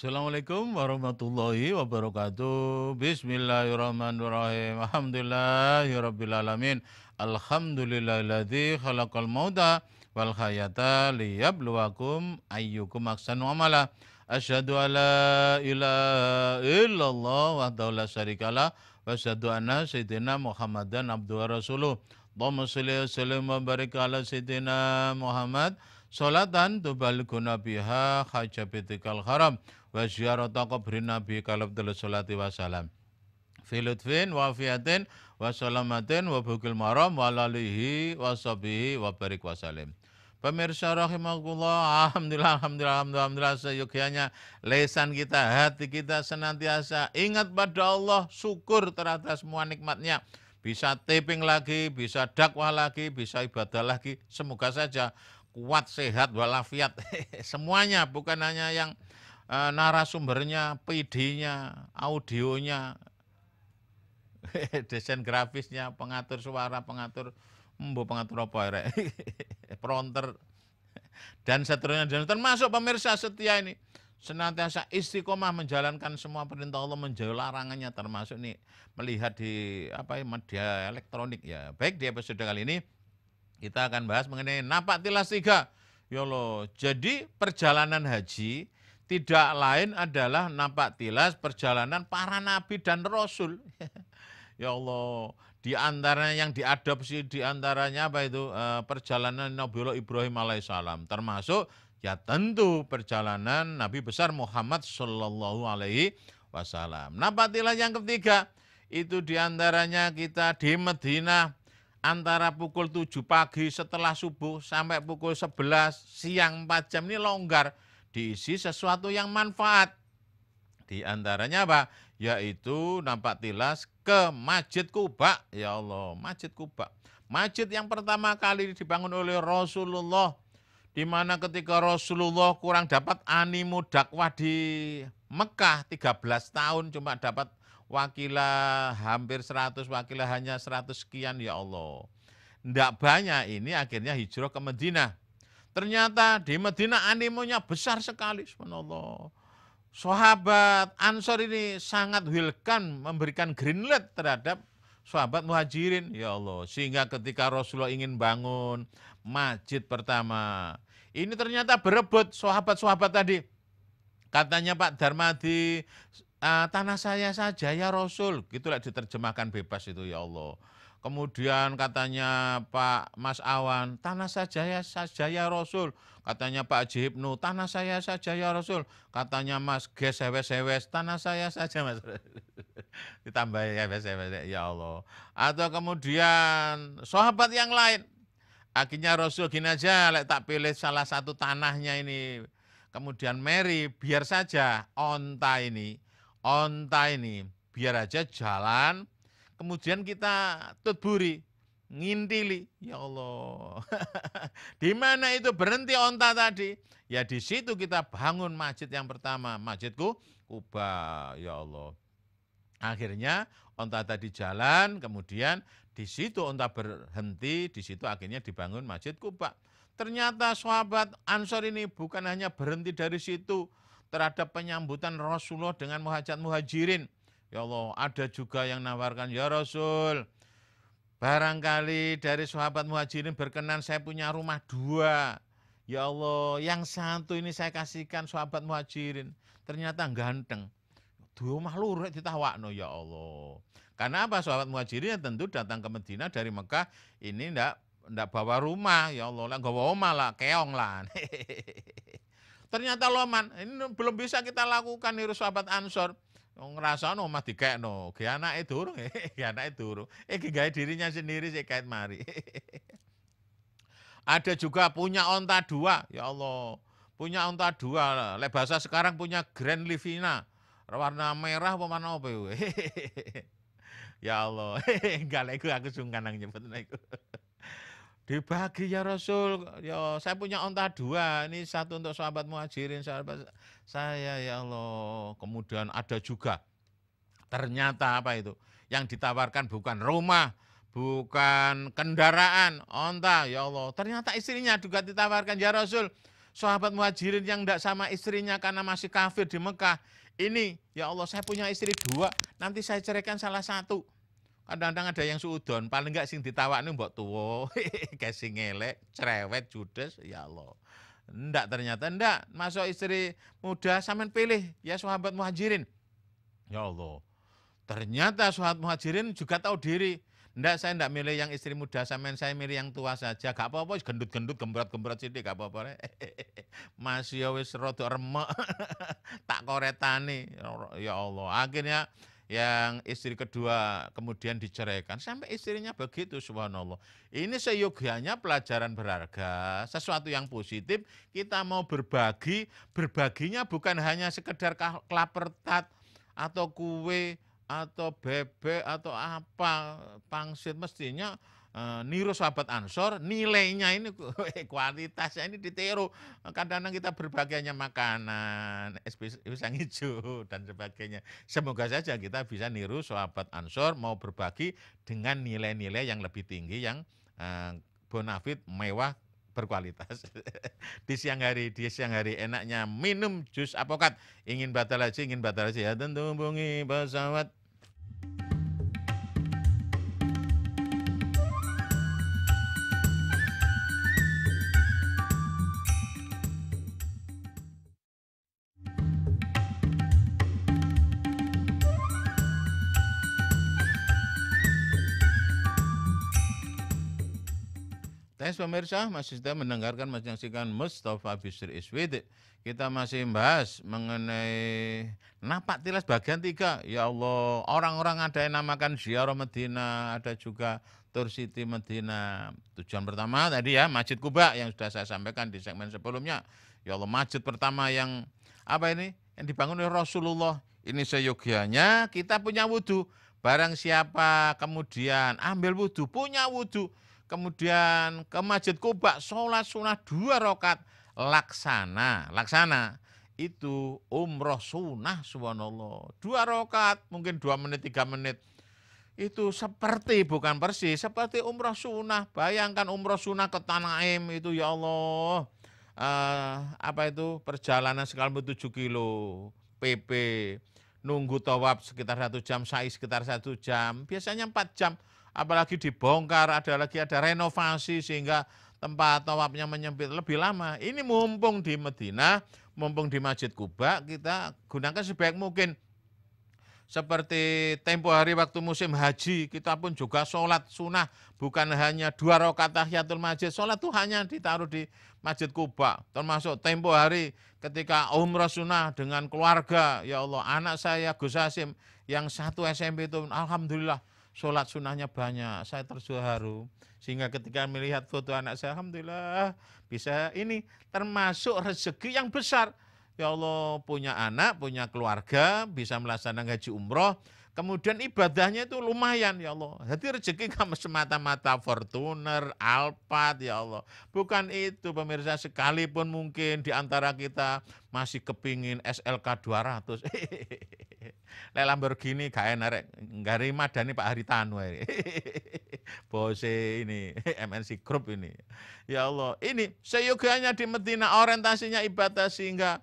Assalamualaikum warahmatullahi wabarakatuh. Bismillahirrahmanirrahim. Alhamdulillahirrabbilalamin. Alhamdulillahilladzi khalaqal mauta wal hayata liyabluwakum ayyukum ahsanu amala. Asyhadu alla ilaha illallah wahdahu la syarikalah wa asyhadu anna sayyidina Muhammadan abduhu wa rasuluh. Allahumma shalli wa sallim wa barik ala sayyidina Muhammad salatan tubaliguna biha hajabitikal haram wa ziyarata qabrin nabi kalabdul salati wassalam fi lutfin wa fiatin wa salamatin wa bukil maram wa lalihi wa sahbihi wa barik wasalim. Pemirsa rahimakumullah, alhamdulillah seyogyanya lesan kita, hati kita senantiasa ingat pada Allah, syukur terhadap semua nikmatnya. Bisa taping lagi, bisa dakwah lagi, bisa ibadah lagi. Semoga saja kuat, sehat, walafiat. Semuanya, bukan hanya yang narasumbernya, PD-nya, audionya, desain grafisnya, pengatur suara, pengatur apa ya, prompter, dan seterusnya. Dan termasuk pemirsa setia ini senantiasa istiqomah menjalankan semua perintah Allah, menjauhi larangannya, termasuk nih melihat di media elektronik ya. Baik, di episode kali ini kita akan bahas mengenai napak tilas 3. Ya Allah, jadi perjalanan haji tidak lain adalah napak tilas perjalanan para nabi dan rasul. Ya Allah, di antaranya yang diadopsi di antaranya perjalanan Nabiullah Ibrahim alaihissalam, termasuk ya tentu perjalanan Nabi besar Muhammad sallallahu alaihi wasallam. Napak tilas yang ketiga itu di antaranya kita di Madinah antara pukul 7 pagi setelah subuh sampai pukul 11 siang 4 jam ini longgar, diisi sesuatu yang manfaat. Di antaranya apa? Yaitu nampak tilas ke Masjid Quba. Ya Allah, Masjid Quba. Masjid yang pertama kali dibangun oleh Rasulullah, di mana ketika Rasulullah kurang dapat animo dakwah di Mekah 13 tahun cuma dapat wakilah hampir 100, wakilah hanya 100 sekian, ya Allah. Tidak banyak ini akhirnya hijrah ke Madinah. Ternyata di Madinah animonya besar sekali, subhanallah. Sahabat Ansor ini sangat welcome, memberikan green light terhadap sahabat Muhajirin, ya Allah. Sehingga ketika Rasulullah ingin bangun masjid pertama, ini ternyata berebut sahabat-sahabat tadi. Katanya Pak Darmadi, tanah saya saja ya Rasul. Gitulah diterjemahkan bebas itu, ya Allah. Kemudian katanya Pak Mas Awan, tanah saja ya Rasul. Katanya Pak Haji Ibnu, tanah saya saja ya Rasul. Katanya Mas Ges Hewes, tanah saya saja Mas. Ditambah Hewes, ya Allah. Atau kemudian sahabat yang lain. Akhirnya Rasul gini aja, tak pilih salah satu tanahnya ini. Kemudian Mary, biar saja onta ini biar aja jalan. Kemudian kita tutburi, ngintili, ya Allah. Di mana itu berhenti onta tadi? Ya di situ kita bangun masjid yang pertama, Masjid Quba, ya Allah. Akhirnya onta tadi jalan, kemudian di situ onta berhenti, di situ akhirnya dibangun Masjid Quba. Ternyata sahabat Ansor ini bukan hanya berhenti dari situ terhadap penyambutan Rasulullah dengan muhajirin. Ya Allah, ada juga yang nawarkan, ya Rasul, barangkali dari sahabat Muhajirin berkenan saya punya rumah 2. Ya Allah, yang satu ini saya kasihkan sahabat Muhajirin. Ternyata ganteng. 2 rumah lurek ditawakno, ya Allah. Karena apa? Sahabat Muhajirin tentu datang ke Madinah dari Mekah ini ndak bawa rumah, ya Allah. Lah nggawa omah lah, keong lah. Ternyata loman, ini belum bisa kita lakukan nih sahabat Ansor. Ngrasakno omah dikekno, ge anake durung, ge anake durung. Gawe dirinya sendiri sik kait mari. Ada juga punya onta 2, ya Allah. Punya onta 2, lek bahasa sekarang punya Grand Livina. Warna merah apa warna apa iku? Ya Allah, enggak lek aku sungkan nang nyebut iku. Dibagi ya Rasul, ya saya punya onta 2, ini satu untuk sahabat Muhajirin, sahabat saya, ya Allah. Kemudian ada juga, ternyata apa itu? Yang ditawarkan bukan rumah, bukan kendaraan, onta, ya Allah. Ternyata istrinya juga ditawarkan, ya Rasul, sahabat muhajirin yang tidak sama istrinya karena masih kafir di Mekah. Ini, ya Allah, saya punya istri 2, nanti saya ceraikan salah satu. Kadang-kadang ada yang suudon, paling enggak sing ditawakne mbok tuwa, kasing elek, cerewet, judes, ya Allah. Enggak, ternyata enggak. Masuk istri muda, sampean pilih ya sahabat muhajirin. Ya Allah. Ternyata sahabat muhajirin juga tahu diri. Enggak, saya enggak milih yang istri muda, sampean saya milih yang tua saja. Gak apa-apa, gendut-gendut, gembrot-gembrot sithik gak apa-apa. Masih ya wis rada remek. Tak koretani. Ya Allah. Akhirnya yang istri kedua kemudian diceraikan. Sampai istrinya begitu, subhanallah. Ini seyogianya pelajaran berharga, sesuatu yang positif. Kita mau berbagi, berbaginya bukan hanya sekedar klapertat atau kue atau bebek atau apa, pangsit. Mestinya niru sahabat Ansor, nilainya ini kualitasnya ini ditiru. Kadang-kadang kita berbagi hanya makanan, es pisang hijau dan sebagainya. Semoga saja kita bisa niru sahabat Ansor, mau berbagi dengan nilai-nilai yang lebih tinggi, yang bonafit, mewah, berkualitas. Di siang hari enaknya minum jus apokat. Ingin batal haji ya tentu hubungi pesawat. Thanks pemirsa, masih sudah mendengarkan, masih menyaksikan Mustafa Bisri Iswid. Kita masih membahas mengenai napak tilas bagian 3. Ya Allah, orang-orang ada yang namakan ziarah Medina, ada juga Tour City Medina. Tujuan pertama tadi ya, Masjid Kuba yang sudah saya sampaikan di segmen sebelumnya. Ya Allah, masjid pertama yang apa ini? Yang dibangun oleh Rasulullah. Ini seyogianya kita punya wudhu. Barang siapa kemudian ambil wudhu, punya wudhu, kemudian ke Masjid Kuba, sholat sunnah 2 rakaat, laksana itu umroh sunnah, subhanallah. 2 rakaat, mungkin 2 menit, 3 menit. Itu seperti, bukan persis, seperti umroh sunnah. Bayangkan umroh sunnah ke Tanaim itu, ya Allah. Apa itu, perjalanan sekali 7 kilo, PP, nunggu tawaf sekitar 1 jam, sa'i sekitar 1 jam, biasanya 4 jam. Apalagi dibongkar, ada renovasi sehingga tempat tawafnya menyempit lebih lama. Ini mumpung di Medina, mumpung di Masjid Kuba, kita gunakan sebaik mungkin. Seperti tempo hari waktu musim haji, kita pun juga sholat sunnah, bukan hanya 2 rakaat tahiyatul masjid. Sholat itu hanya ditaruh di Masjid Kuba. Termasuk tempo hari ketika umrah sunnah dengan keluarga, ya Allah, anak saya Gus Hasim yang 1 SMP itu, alhamdulillah, sholat sunnahnya banyak, saya terharu. Sehingga ketika melihat foto anak saya, alhamdulillah bisa ini termasuk rezeki yang besar. Ya Allah, punya anak, punya keluarga, bisa melaksanakan haji umroh, kemudian ibadahnya itu lumayan, ya Allah. Jadi rezeki kamu semata-mata Fortuner, Alphard, ya Allah. Bukan itu pemirsa, sekalipun mungkin di antara kita masih kepingin SLK 200. Lek Lamborghini gak enak rek, nggak Dani Pak Haritanu. Bose ini, MNC Group ini. Ya Allah, ini seyogianya di Medina orientasinya ibadah sehingga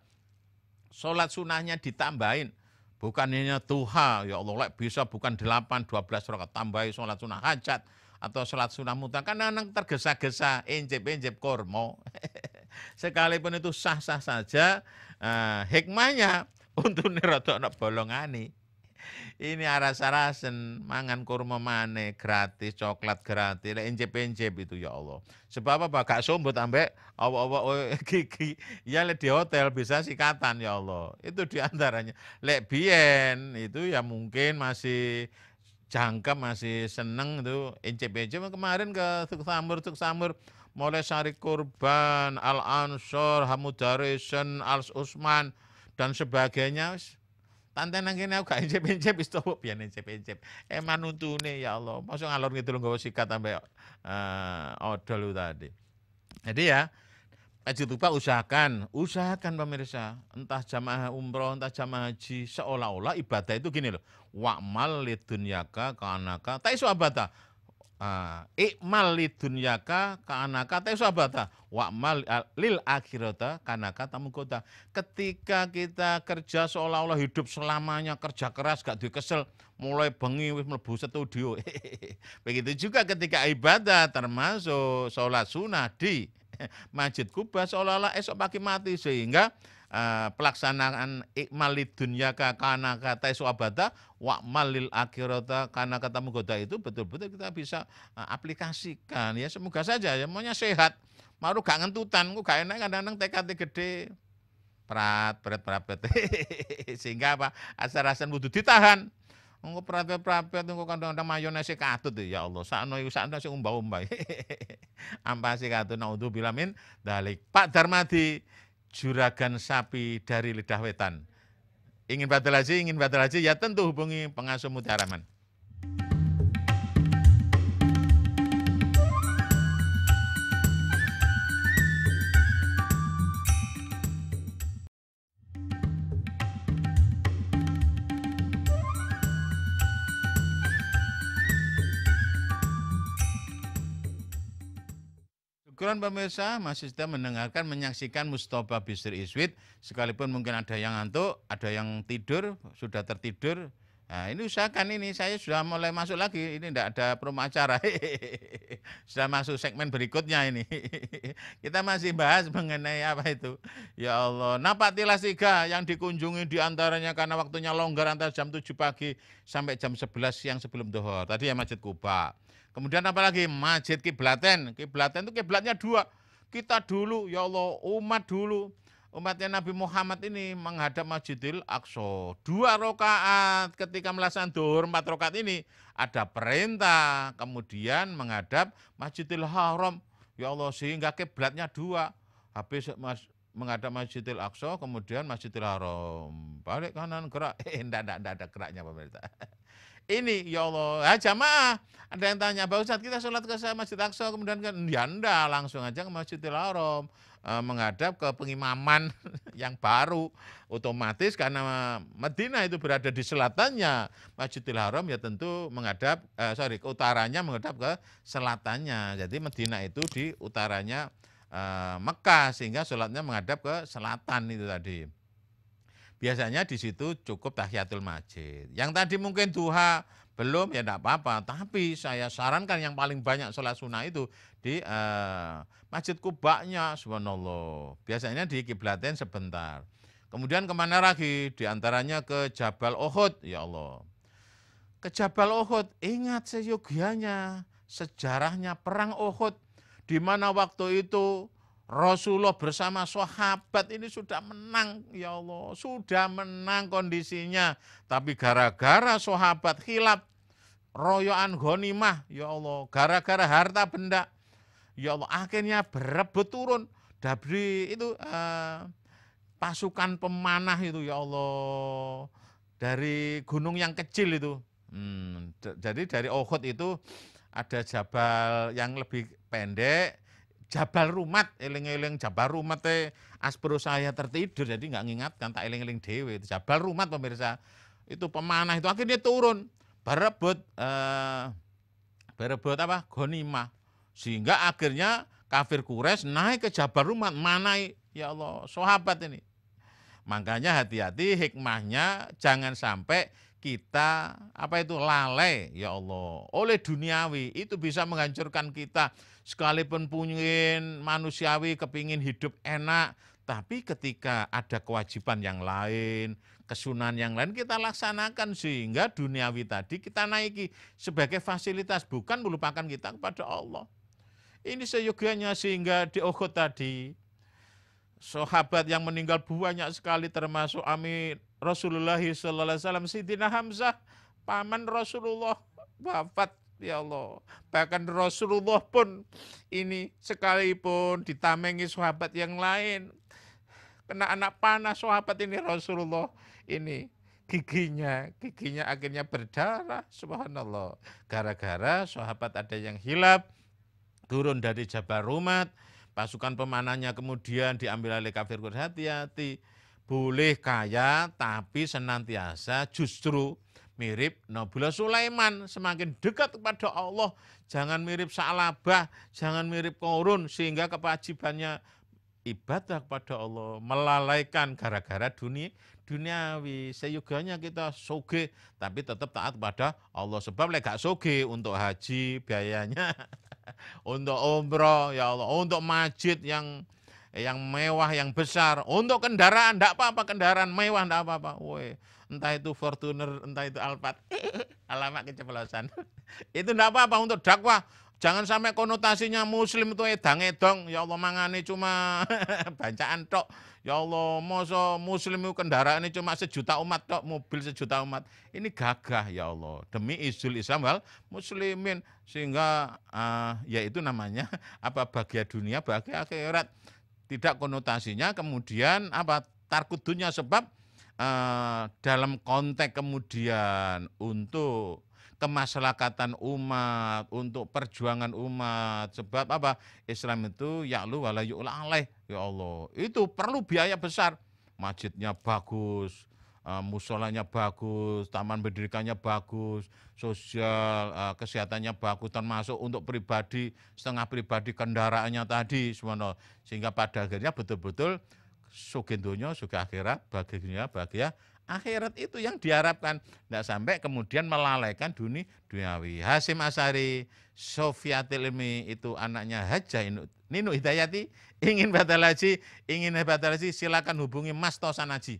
sholat sunnahnya ditambahin. Bukan hanya duha, ya Allah, lek bisa bukan 8, 12 rakaat, tambahi sholat sunnah hajat atau sholat sunnah mutlak. Kan anak tergesa-gesa, injep-injep kormo. Sekalipun itu sah-sah saja, hikmahnya untuk nirodokno bolongani. Ini aras-arasen, mangan kurma maneh gratis, coklat gratis, lek injep-injep itu, ya Allah. Sebab apa? Gak sombot ambek awak-awak gigi. Ya lek di hotel bisa sikatan, ya Allah. Itu diantaranya. Lek biyen itu ya mungkin masih jangkep, masih seneng itu injep-injep. Kemarin ke Tuk Samur, mulai Sari Kurban, Al Ansor, Hamudarisen, Al Usman dan sebagainya. Tante nang kene aku gak incep-incep wis topo pian incep-incep. Manuntune ya Allah. Mosok ngalor ngidul nggawa sikat sampe odol tadi. Jadi ya, Haji Tuba usahakan pemirsa, entah jamaah umroh, entah jamaah haji, seolah-olah ibadah itu gini loh. Wa'mal lidunyaka kanaka taisu abata. Ikmal lidunyaka kanaka tesabata wa'mal lil akhirata kanaka tamukota. Ketika kita kerja seolah-olah hidup selamanya kerja keras gak dikesel, mulai bengi wis mlebu studio. Begitu juga ketika ibadah termasuk sholat sunnah di Masjid Kuba seolah-olah esok pagi mati, sehingga pelaksanaan ikmal lidunyaka kanaka tesabata wa'mal lil akhirata karena katamu goda itu betul-betul kita bisa aplikasikan ya, semoga saja ya maunya sehat, mau gak ngentutan, gak enak kadang-kadang TKT gede prat sehingga apa asar-asan kudu ditahan. Engko prapet engko kadang-kadang mayones katut ya Allah sakno iku sakno sing umbah-umbah. Ampasi katut naudzubillah min dalik. Pak Darmadi, juragan sapi dari lidah wetan. Ingin badal haji ya tentu hubungi pengasuh Mutiara Rahman. Syukuran pemirsa masih sudah mendengarkan, menyaksikan Mustofa Bisri Iswid. Sekalipun mungkin ada yang ngantuk, ada yang tidur, sudah tertidur. Nah, ini usahakan ini, saya sudah mulai masuk lagi, ini tidak ada promo acara. Sudah masuk segmen berikutnya ini. Kita masih bahas mengenai apa itu. Ya Allah, Napak Tilas 3 yang dikunjungi diantaranya karena waktunya longgar antara jam 7 pagi sampai jam 11 siang sebelum duhur. Tadi ya Masjid Kuba. Kemudian apa lagi? Masjid Kiblaten. Kiblaten itu kiblatnya 2. Kita dulu, ya Allah, umat dulu. Umatnya Nabi Muhammad ini menghadap Masjidil Aqsa. 2 rakaat ketika melaksanakan duhur 4 rakaat ini. Ada perintah, kemudian menghadap Masjidil Haram. Ya Allah, sehingga kiblatnya 2. Habis menghadap Masjidil Aqsa, kemudian Masjidil Haram. Balik kanan, gerak. Enggak ada geraknya pemirsa. Ini ya Allah, jamaah. Ada yang tanya, Pak Ustadz kita sholat ke Masjid Aqsa, kemudian kan, ya enggak, langsung aja ke Masjidil Haram. Menghadap ke pengimaman yang baru. Otomatis karena Madinah itu berada di selatannya Masjidil Haram, ya tentu menghadap, ke utaranya menghadap ke selatannya. Jadi Madinah itu di utaranya Mekah, sehingga sholatnya menghadap ke selatan itu tadi. Biasanya di situ cukup tahiyatul masjid. Yang tadi mungkin duha belum ya enggak apa-apa. Tapi saya sarankan yang paling banyak sholat sunnah itu di Masjid Kuba'nya, subhanallah. Biasanya di Kiblaten sebentar. Kemudian kemana lagi? Di antaranya ke Jabal Uhud, ya Allah. Ke Jabal Uhud, ingat seyogianya, sejarahnya perang Uhud. Di mana waktu itu Rasulullah bersama sahabat ini sudah menang, ya Allah, sudah menang kondisinya. Tapi gara-gara sahabat khilaf, royoan ghanimah, ya Allah, gara-gara harta benda, ya Allah, akhirnya berebut turun dari itu pasukan pemanah itu, ya Allah, dari gunung yang kecil itu. Jadi dari Uhud itu ada jabal yang lebih pendek, Jabal Rumat, eling-eling Jabal Rumat aspro saya tertidur, jadi nggak ngingatkan, tak eling-eling dewe. Jabal Rumat pemirsa, itu pemanah itu akhirnya turun, berebut apa? Ghanimah. Sehingga akhirnya kafir Quraisy naik ke Jabal Rumat, manai, ya Allah, sahabat ini. Makanya hati-hati, hikmahnya jangan sampai kita apa itu lalai, ya Allah, oleh duniawi. Itu bisa menghancurkan kita. Sekalipun pungin manusiawi kepingin hidup enak, tapi ketika ada kewajiban yang lain, kesunahan yang lain kita laksanakan, sehingga duniawi tadi kita naiki sebagai fasilitas, bukan melupakan kita kepada Allah. Ini seyogianya, sehingga di Uhud tadi sahabat yang meninggal banyak sekali, termasuk Amin Rasulullah SAW, Sidina Hamzah, paman Rasulullah, wafat, ya Allah. Bahkan Rasulullah pun ini sekalipun ditamengi sahabat yang lain, kena anak panah sahabat ini Rasulullah ini, giginya akhirnya berdarah, subhanallah. Gara-gara sahabat ada yang hilaf, turun dari Jabal Rumat, pasukan pemanahnya kemudian diambil oleh kafir Quraisy. Hati-hati, boleh kaya tapi senantiasa justru mirip Nabiullah Sulaiman, semakin dekat kepada Allah, jangan mirip Sa'labah, jangan mirip Qarun, sehingga kewajibannya ibadah kepada Allah melalaikan gara-gara duniawi. Seyoganya kita soge tapi tetap taat kepada Allah, sebab lek gak soge untuk haji biayanya untuk umroh ya Allah, untuk masjid yang mewah, yang besar, untuk kendaraan enggak apa-apa, kendaraan mewah enggak apa-apa. Woi, entah itu Fortuner, entah itu Alphard. Alamak keceplosan. Itu enggak apa-apa untuk dakwah. Jangan sampai konotasinya muslim itu edang-edong. Ya Allah, mangane cuma bacaan tok. Ya Allah, masa muslim itu kendaraan ini cuma 1 juta umat tok, mobil 1 juta umat. Ini gagah ya Allah. Demi izul Islam wal muslimin. Sehingga ya itu namanya apa, bahagia dunia, bahagia akhirat. Tidak konotasinya kemudian apa, tarkut dunia, sebab dalam konteks kemudian untuk kemaslahatan umat, untuk perjuangan umat. Sebab apa? Islam itu ya'lu wala yu'la alaih. Ya Allah, itu perlu biaya besar. Masjidnya bagus, musolanya bagus, taman pendidikannya bagus, sosial, kesehatannya bagus, termasuk untuk pribadi, setengah pribadi, kendaraannya tadi, semua. Sehingga pada akhirnya betul-betul sugih donya, sugih akhirat, bahagia bahagia akhirat, itu yang diharapkan. Tidak sampai kemudian melalaikan duniawi. Hasyim Asy'ari, Sofiatul Ilmi, itu anaknya Hajjah Ninu Hidayati, ingin batal haji, silakan hubungi Mas Tosan Haji.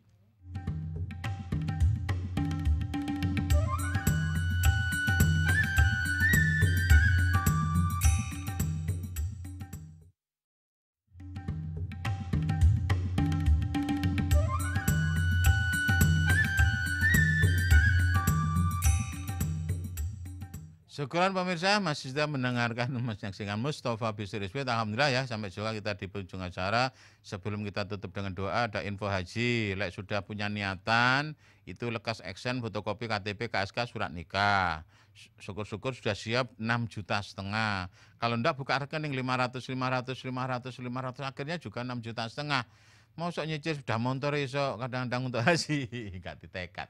Syukuran pemirsa, masih sudah mendengarkan, menyaksikan Mustafa Bisri Rizwit. Alhamdulillah ya, sampai juga kita di penghujung acara. Sebelum kita tutup dengan doa, ada info haji. Lek sudah punya niatan, itu lekas action, fotokopi KTP, KSK, surat nikah. Syukur-syukur sudah siap 6,5 juta. Kalau enggak buka rekening 500, akhirnya juga 6,5 juta. Mau sok nyicil sudah motor iso, kadang-kadang untuk haji gak ditekat.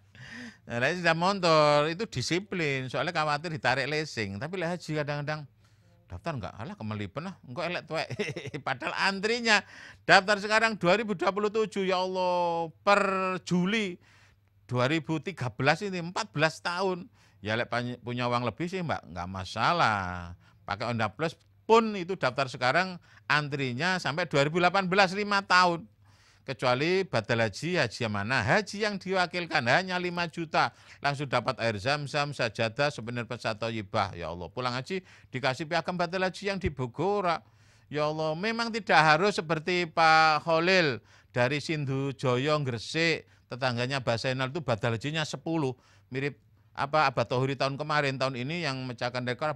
Nah, sudah motor itu disiplin, soalnya khawatir ditarik leasing. Tapi lah haji kadang-kadang daftar enggak, alah kemelipen lah, engkau elek tuwek. Padahal antrinya daftar sekarang 2027, ya Allah, per Juli 2013 ini 14 tahun. Ya lek punya uang lebih sih mbak, enggak masalah. Pakai Honda Plus pun itu daftar sekarang antrinya sampai 2018, 5 tahun. Kecuali batal haji, haji yang mana? Haji yang diwakilkan hanya 5 juta. Langsung dapat air zam-zam, sajadah, souvenir pesat thayyibah. Ya Allah, pulang haji dikasih piagam batal haji yang di Bogor. Ya Allah, memang tidak harus seperti Pak Khalil dari Sindu Joyo, Gresik, tetangganya Mbah Zainal itu batal hajinya 10. Mirip apa Abah Tohuri tahun kemarin, tahun ini yang memecahkan rekor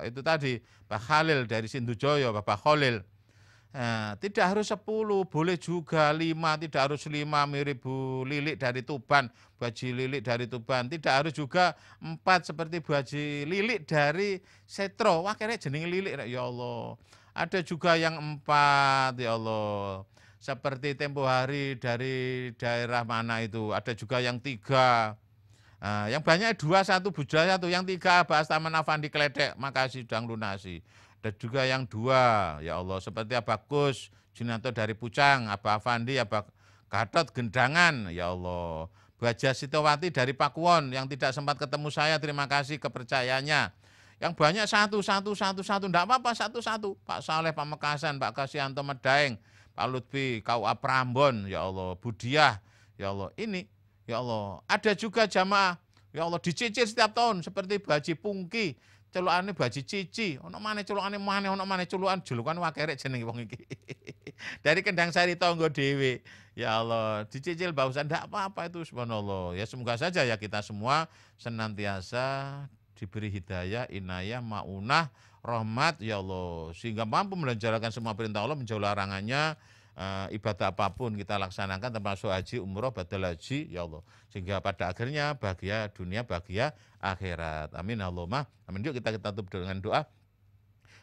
itu tadi Pak Khalil dari Sindu Joyo, Bapak Khalil. Nah, tidak harus 10, boleh juga 5, tidak harus 5 mirip Bu Lilik dari Tuban, Bu Haji Lilik dari Tuban. Tidak harus juga 4 seperti Bu Haji Lilik dari Setro. Wah, kira jenenge Lilik, ya Allah. Ada juga yang 4, ya Allah. Seperti tempo hari dari daerah mana itu. Ada juga yang 3. Yang banyak 2, 1 Buja 1, yang 3 Bahas Taman Afandi Kledek, makasih sudah lunasi. Ada juga yang 2, ya Allah, seperti Abah Kus Junanto dari Pucang, Abah Afandi, Abah Gatot Gendangan, ya Allah. Bu Haja Sitowati dari Pakuwon yang tidak sempat ketemu saya, terima kasih kepercayaannya. Yang banyak 1, enggak apa-apa 1. Pak Saleh Pamekasan, Pak Kasianto Medaeng, Pak Lutfi KUA Prambon, ya Allah. Budiah, ya Allah. Ini, ya Allah. Ada juga jamaah, ya Allah, dicicil setiap tahun seperti Bu Haji Pungki, celukane Bu Haji Cici, ono maneh celukane maneh, ono maneh julukan wakerek jenenge wong iki. Dari Kendang Sari tonggo dhewe. Ya Allah, dicicil bausan ndak apa-apa itu, subhanallah. Ya semoga saja ya kita semua senantiasa diberi hidayah, inayah, maunah, rahmat ya Allah, sehingga mampu menjalankan semua perintah Allah, menjauh larangannya. Ibadah apapun kita laksanakan termasuk haji, umroh, batal haji, ya Allah. Sehingga pada akhirnya bahagia dunia, bahagia akhirat. Amin Allahumma. Amin. Yuk kita tutup dengan doa.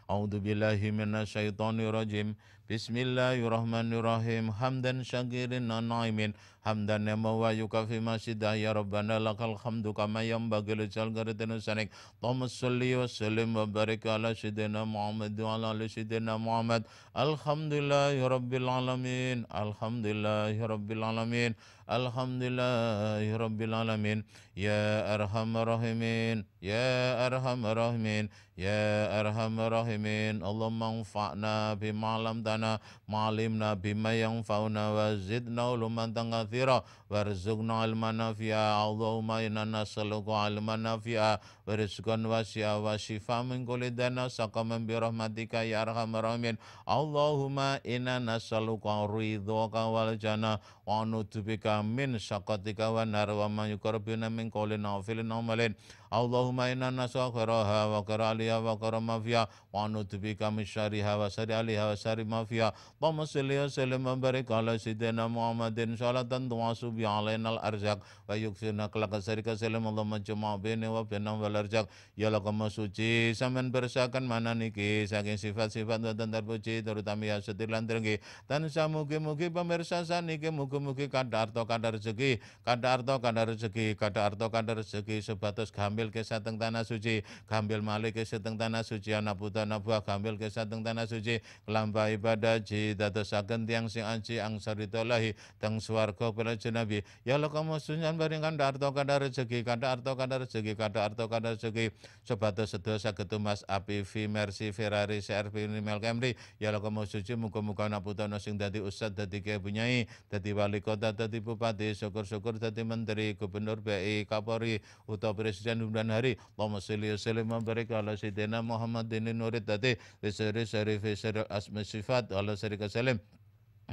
A'udzubillahi minasyaitonirrajim. Bismillahirrahmanirrahim. Hamdan syakirin naimin. Hamdan yamma wa yukafi masjidah ya Rabbana lakal hamdu kama yanbaghi li jalgaritin sanik. Allahumma salli wa sallim wa barik ala sayyidina Muhammad wa ala ali sayyidina Muhammad. Alhamdulillahi rabbil alamin. Alhamdulillahi rabbil alamin. Alhamdulillahi rabbil alamin. Ya arhamar rahimin. Ya arhamar rahimin. Ya arhamar rahimin. Allahumma anfa'na bima 'allamtana ma'alimna bima yanfa'una wa zidna uluman tangathira warzuqna ilman nafi'a. Allahumma inna nas'aluka ilman nafi'a wa rizqan wasi'a wa shifa min kulli dana saqaman bi rahmatika ya arhamar rahimin. Allahumma inna nas'aluka ridhaka wal jannah wa na'udzubika min syaqatika wa nar wa ma yuqarribuna min qawlin aw fi'lin aw amalin. Allahumma inna nas'aluka khiraha wa khiraliha wa karama fiha wa na'udzubika min syarriha wa syarri aliha wa syarri ma fiha. Allahumma shalli wa sallim wa barik ala sayyidina Muhammadin salatan tuwasu bi alainal arzaq wa yuksina kelaka syarika salam. Allahumma jama'a baina wa baina wal arzaq. Ya Allah kamu suci sampean bersakan mana niki saking sifat-sifat dan terpuji terutama ya setilan tinggi dan samugi-mugi pemirsa saniki mugi-mugi kada arto kada rezeki kada arto kada rezeki kada arto kada rezeki sebatas gambil ke sateng tanah suci gambil malih ke sateng tanah suci anak putra anak buah gambil ke sateng tanah suci kelamba ibadah ji dadosaken tiang sing anci angsaritallahi teng swarga pelajen nabi. Ya Allah kamu sunyan bareng kada arto kada rezeki kada arto kada rezeki kada arto kada rezeki sebatas sedaya saged tumas APV Mercy Ferrari CRV Mel Camry. Ya Allah kamu suci muga-muga anak putra sing dadi ustad dadi kiai bunyai dadi wali kota dadi bupati syukur-syukur dadi menteri gubernur BI Kapolri utawa presiden dan hari. Allahumma sholli wa sallim wa barik ala sayyidina Muhammadin nurid dadi bisari syarif syarif asma sifat ala syarika salim.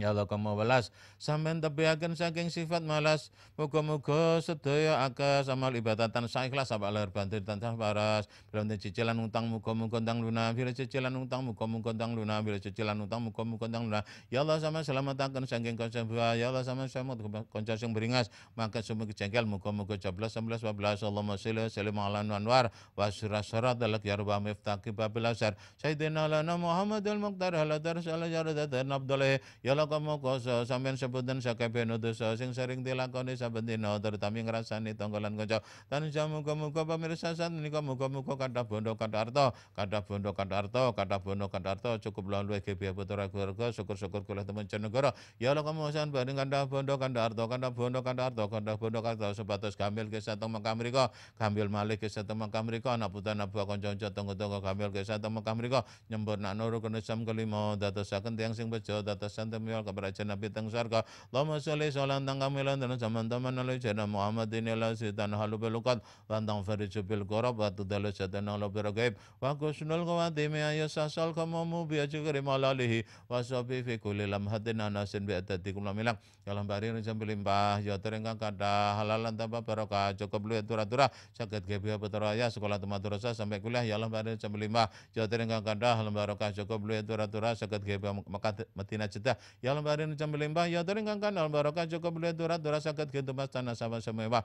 Ya Allah kamu welas sampean tebihaken saking sifat malas muga-muga sedaya akas amal ibadatan saikhlas sabak lahir bantir tansah waras bila cicilan utang muga-muga utang lunas bila cicilan utang muga-muga utang lunas bila cicilan utang muga-muga utang lunas. Ya Allah sama selamataken saking kanca buah. Ya Allah sama selamat kanca sing beringas maka sumugi jengkel muga-muga 11 11 12. Allahumma sholli wa sallim ala anwar wa syarat dalak ya rabbah miftaqi babil asar sayyidina lana Muhammadul muqtar haladar sallallahu alaihi wasallam. Ya kamu koso sampean sebutan sakabeh dosa sing sering dilakoni saben dina terutama ngrasani tanggolan kanca tan muga-muga pamirsa sanika muga-muga kathah bondo kathah arta kathah bondo kathah arta kathah bondo kathah arta cukup lalu GB putra keluarga syukur-syukur kula temen negara. Ya Allah kamu san bareng kathah bondo kathah arta kathah bondo kathah arta kathah bondo kathah sebatas gambil ke sateng makam mrika gambil malih ke sateng makam mrika anak putra anak buah kanca-kanca tangga-tangga gambil ke sateng makam mrika nyempurnakno rukun Islam kelima dadosaken tiyang sing bejo dadosan keberajaan Nabi teng sarga. Allahumma sholli sholan tang kamilan dan zaman-zaman ala jana Muhammadin ala sitan halu belukat lantang fariju bil qurab wa tudalu jatan ala biragaib wa kusnul qawadimi ayasasal kamamu biajikri malalihi wa sobi fi kulli lamhatin anasin bi'adati kulamilang. Ya Allah bari sambil limpah ya terengkang kada halalan tanpa barokah cukup lu atura-atura sakit gebia putraya sekolah tematurasa sampai kuliah. Ya Allah bari sambil limpah ya terengkang kada halam barokah cukup lu atura-atura sakit gebia Mekah Madinah Jeddah. Ya Allah bari sambil limpah ya terengkang kada halam barokah cukup lu atura-atura sakit gitu mas tanah sama semewah.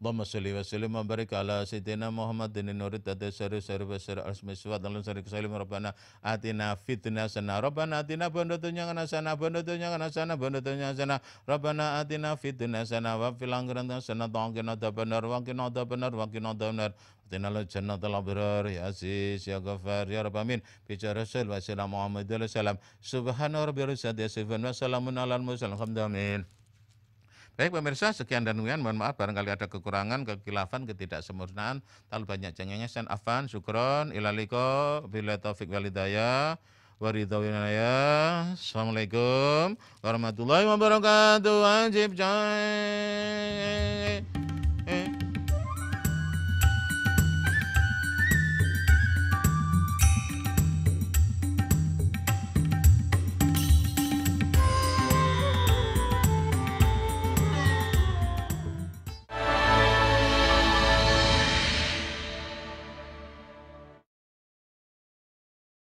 Allahumma sholli wa sallim wa barik ala sayyidina Muhammadin nurid tadi sari asmi suwat dalam sari kesalim Rabbana atina fitna sana Rabbana atina bondo dunya kana sana bondo dunya kana sana bondo dunya sana Rabbana atina fitna sana wa fil akhirati sana ta'qina dabanar wa qina dabanar wa qina dabanar atina jannatul abrar ya aziz ya ghafar ya rabb amin bicara rasul wa sallam Muhammad sallam subhana rabbil izzati wa salamun alal mursalin alhamdulillah. Baik pemirsa, sekian dan demikian. Mohon maaf barangkali ada kekurangan, kekilafan, ketidaksempurnaan. Terlalu banyak cengengesan. Afan, syukron, ilaliko, bila taufik walidayah, waridawinayah. Assalamualaikum warahmatullahi wabarakatuh. Wajib jai.